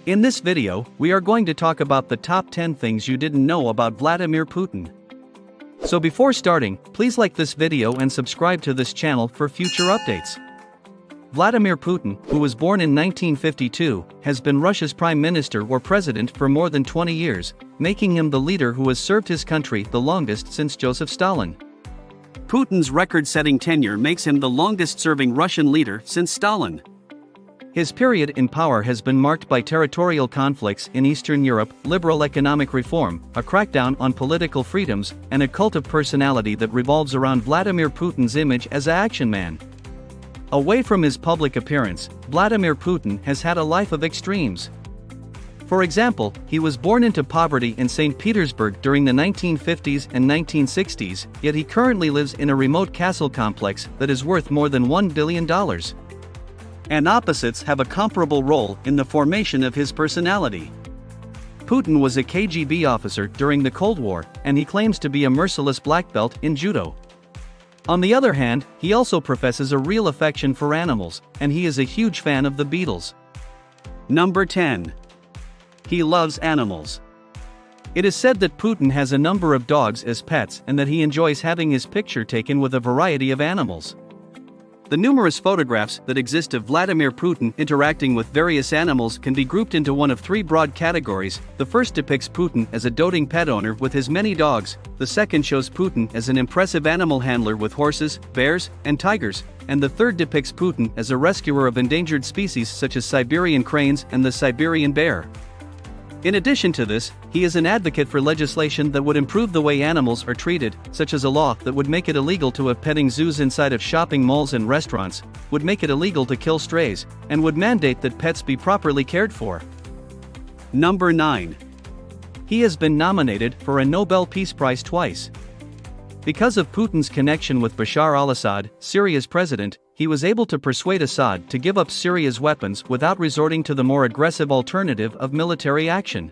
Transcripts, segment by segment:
In this video, we are going to talk about the top 10 things you didn't know about Vladimir Putin. So before starting, please like this video and subscribe to this channel for future updates. Vladimir Putin, who was born in 1952, has been Russia's prime minister or president for more than 20 years, making him the leader who has served his country the longest since Joseph Stalin. Putin's record-setting tenure makes him the longest-serving Russian leader since Stalin. His period in power has been marked by territorial conflicts in Eastern Europe, liberal economic reform, a crackdown on political freedoms, and a cult of personality that revolves around Vladimir Putin's image as an action man. Away from his public appearance, Vladimir Putin has had a life of extremes. For example, he was born into poverty in St. Petersburg during the 1950s and 1960s, yet he currently lives in a remote castle complex that is worth more than $1 billion. And opposites have a comparable role in the formation of his personality. Putin was a KGB officer during the Cold War, and he claims to be a merciless black belt in Judo. On the other hand, he also professes a real affection for animals, and he is a huge fan of the Beatles. Number 10. He loves animals. It is said that Putin has a number of dogs as pets and that he enjoys having his picture taken with a variety of animals. The numerous photographs that exist of Vladimir Putin interacting with various animals can be grouped into one of three broad categories. The first depicts Putin as a doting pet owner with his many dogs, the second shows Putin as an impressive animal handler with horses, bears, and tigers, and the third depicts Putin as a rescuer of endangered species such as Siberian cranes and the Siberian bear. In addition to this, he is an advocate for legislation that would improve the way animals are treated, such as a law that would make it illegal to have petting zoos inside of shopping malls and restaurants, would make it illegal to kill strays, and would mandate that pets be properly cared for. Number 9. He has been nominated for a Nobel Peace Prize twice. Because of Putin's connection with Bashar al-Assad, Syria's president, he was able to persuade Assad to give up Syria's weapons without resorting to the more aggressive alternative of military action.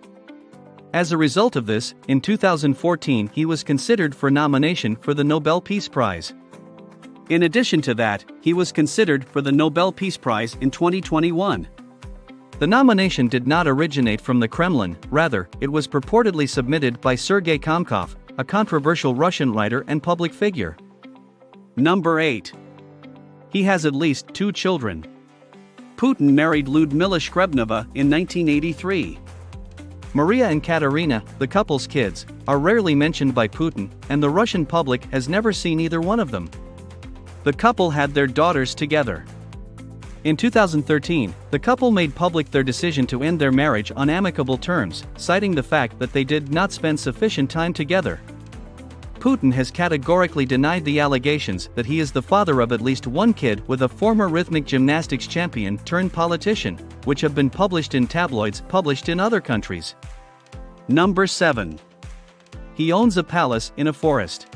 As a result of this, in 2014 he was considered for nomination for the Nobel Peace Prize. In addition to that, he was considered for the Nobel Peace Prize in 2021. The nomination did not originate from the Kremlin, rather, it was purportedly submitted by Sergei Komkov, a controversial Russian writer and public figure. Number 8. He has at least 2 children. Putin married Lyudmila Shkrebneva in 1983. Maria and Katerina, the couple's kids, are rarely mentioned by Putin, and the Russian public has never seen either one of them. The couple had their daughters together. In 2013, the couple made public their decision to end their marriage on amicable terms, citing the fact that they did not spend sufficient time together. Putin has categorically denied the allegations that he is the father of at least one kid with a former rhythmic gymnastics champion turned politician, which have been published in tabloids published in other countries. Number 7. He owns a palace in a forest.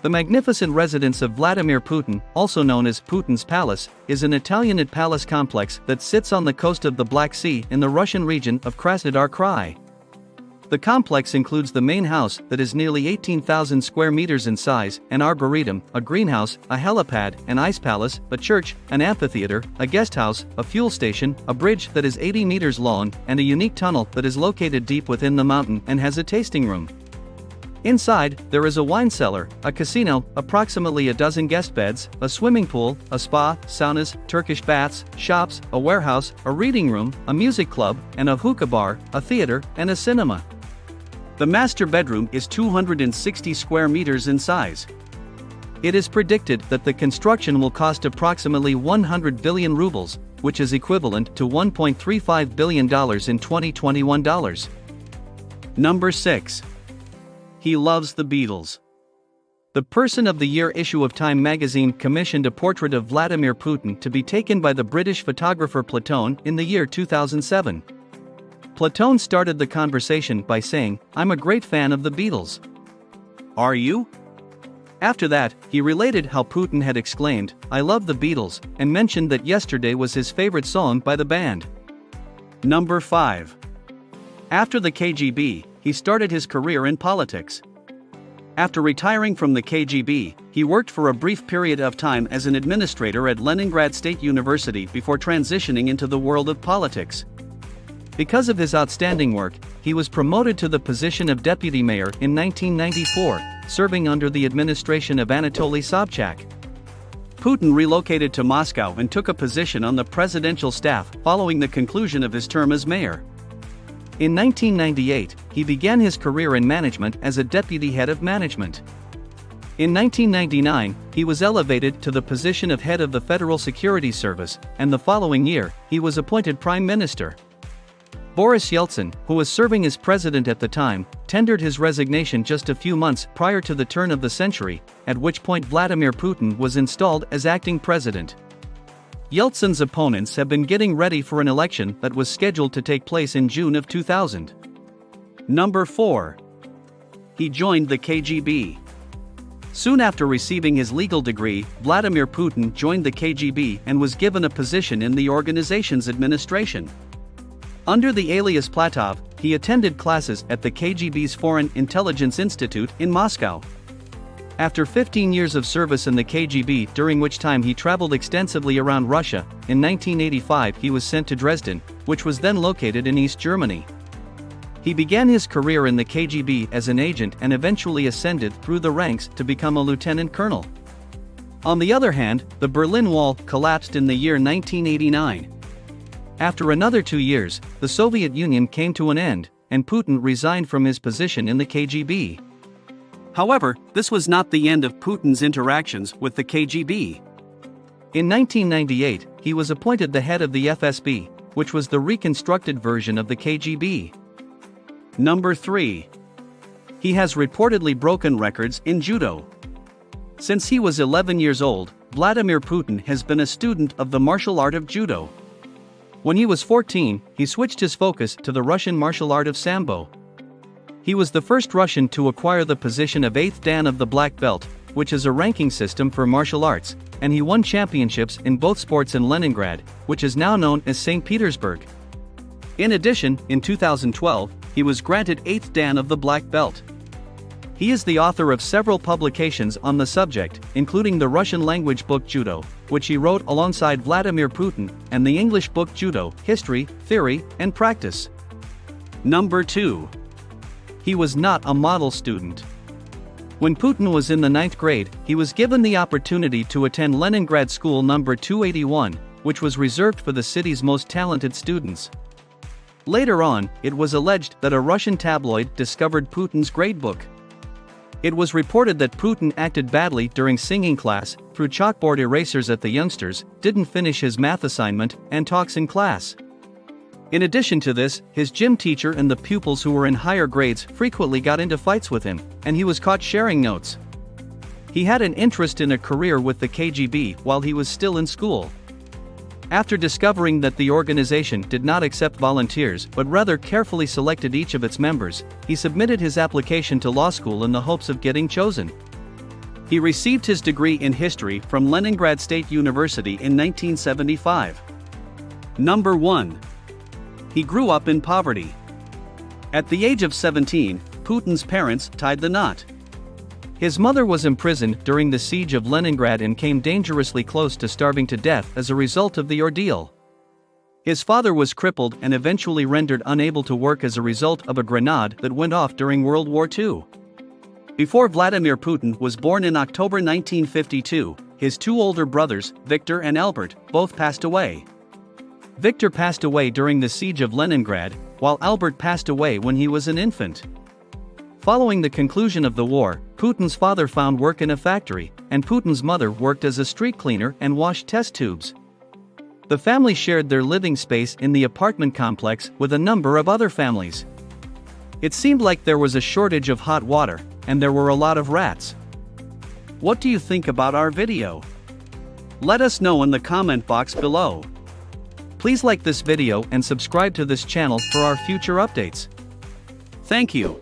The magnificent residence of Vladimir Putin, also known as Putin's Palace, is an Italianate palace complex that sits on the coast of the Black Sea in the Russian region of Krasnodar Krai. The complex includes the main house that is nearly 18,000 square meters in size, an arboretum, a greenhouse, a helipad, an ice palace, a church, an amphitheater, a guest house, a fuel station, a bridge that is 80 meters long, and a unique tunnel that is located deep within the mountain and has a tasting room. Inside, there is a wine cellar, a casino, approximately a dozen guest beds, a swimming pool, a spa, saunas, Turkish baths, shops, a warehouse, a reading room, a music club, and a hookah bar, a theater, and a cinema. The master bedroom is 260 square meters in size. It is predicted that the construction will cost approximately 100 billion rubles, which is equivalent to $1.35 billion in 2021 dollars. Number 6. He loves the Beatles. The Person of the Year issue of Time magazine commissioned a portrait of Vladimir Putin to be taken by the British photographer Platone in the year 2007. Platone started the conversation by saying, "I'm a great fan of the Beatles." "Are you?" After that, he related how Putin had exclaimed, "I love the Beatles," and mentioned that Yesterday was his favorite song by the band. Number 5. After the KGB, he started his career in politics. After retiring from the KGB, he worked for a brief period of time as an administrator at Leningrad State University before transitioning into the world of politics. Because of his outstanding work, he was promoted to the position of deputy mayor in 1994, serving under the administration of Anatoly Sobchak. Putin relocated to Moscow and took a position on the presidential staff following the conclusion of his term as mayor. In 1998, he began his career in management as a deputy head of management. In 1999, he was elevated to the position of head of the Federal Security Service, and the following year, he was appointed prime minister. Boris Yeltsin, who was serving as president at the time, tendered his resignation just a few months prior to the turn of the century, at which point Vladimir Putin was installed as acting president. Yeltsin's opponents have been getting ready for an election that was scheduled to take place in June of 2000. Number 4. He joined the KGB. Soon after receiving his legal degree, Vladimir Putin joined the KGB and was given a position in the organization's administration. Under the alias Platov, he attended classes at the KGB's Foreign Intelligence Institute in Moscow. After 15 years of service in the KGB, during which time he traveled extensively around Russia, in 1985 he was sent to Dresden, which was then located in East Germany. He began his career in the KGB as an agent and eventually ascended through the ranks to become a lieutenant colonel. On the other hand, the Berlin Wall collapsed in the year 1989. After another 2 years, the Soviet Union came to an end, and Putin resigned from his position in the KGB. However, this was not the end of Putin's interactions with the KGB. In 1998, he was appointed the head of the FSB, which was the reconstructed version of the KGB. Number 3. He has reportedly broken records in Judo. Since he was 11 years old, Vladimir Putin has been a student of the martial art of Judo. When he was 14, he switched his focus to the Russian martial art of Sambo. He was the first Russian to acquire the position of 8th Dan of the Black Belt, which is a ranking system for martial arts, and he won championships in both sports in Leningrad, which is now known as St. Petersburg. In addition, in 2012, he was granted 8th Dan of the Black Belt. He is the author of several publications on the subject, including the Russian-language book Judo, which he wrote alongside Vladimir Putin, and the English book Judo, History, Theory, and Practice. Number 2. He was not a model student. When Putin was in the 9th grade, he was given the opportunity to attend Leningrad School number 281, which was reserved for the city's most talented students. Later on, it was alleged that a Russian tabloid discovered Putin's gradebook. It was reported that Putin acted badly during singing class, threw chalkboard erasers at the youngsters, didn't finish his math assignment, and talks in class. In addition to this, his gym teacher and the pupils who were in higher grades frequently got into fights with him, and he was caught sharing notes. He had an interest in a career with the KGB while he was still in school. After discovering that the organization did not accept volunteers but rather carefully selected each of its members, he submitted his application to law school in the hopes of getting chosen. He received his degree in history from Leningrad State University in 1975. Number 1. He grew up in poverty. At the age of 17, Putin's parents tied the knot. His mother was imprisoned during the siege of Leningrad and came dangerously close to starving to death as a result of the ordeal. His father was crippled and eventually rendered unable to work as a result of a grenade that went off during World War II. Before Vladimir Putin was born in October 1952, his 2 older brothers, Victor and Albert, both passed away. Victor passed away during the siege of Leningrad, while Albert passed away when he was an infant. Following the conclusion of the war, Putin's father found work in a factory, and Putin's mother worked as a street cleaner and washed test tubes. The family shared their living space in the apartment complex with a number of other families. It seemed like there was a shortage of hot water, and there were a lot of rats. What do you think about our video? Let us know in the comment box below. Please like this video and subscribe to this channel for our future updates. Thank you.